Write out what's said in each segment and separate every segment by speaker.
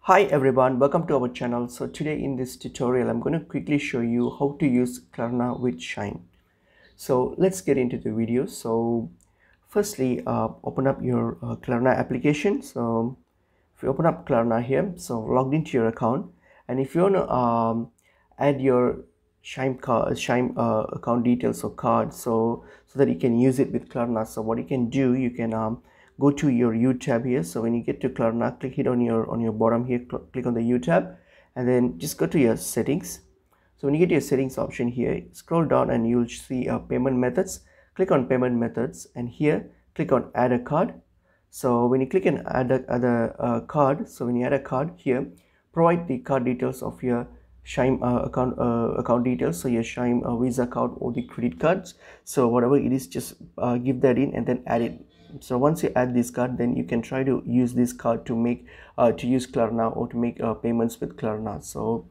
Speaker 1: Hi everyone, welcome to our channel. So today in this tutorial I'm going to quickly show you how to use Klarna with Chime. So let's get into the video. So firstly, open up your Klarna application. So if you open up Klarna here, so logged into your account, and if you want to add your Chime account details or card, so that you can use it with Klarna. So what you can do, you can go to your U tab here. So when you get to Klarna, hit on your bottom here, click on the U tab, and then just go to your settings. So when you get your settings option here, scroll down and you'll see payment methods. Click on payment methods, and here click on add a card. So when you click on add a card, so when you add a card here, provide the card details of your Chime account details. So your Chime Visa card or the credit cards. So whatever it is, just give that in and then add it. So once you add this card, then you can try to use this card to make to use Klarna or to make payments with Klarna. So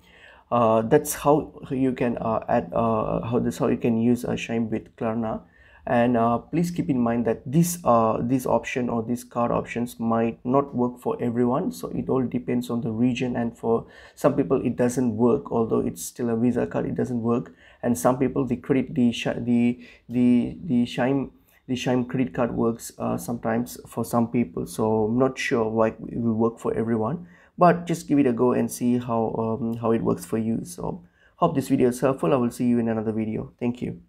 Speaker 1: that's how you can add how you can use Chime with Klarna. And please keep in mind that this option or these card options might not work for everyone, so it all depends on the region, and for some people it doesn't work. Although it's still a Visa card, it doesn't work. And some people, the credit the Chime credit card works sometimes for some people. So I'm not sure why it will work for everyone, but just give it a go and see how it works for you. So hope this video is helpful. I will see you in another video. Thank you.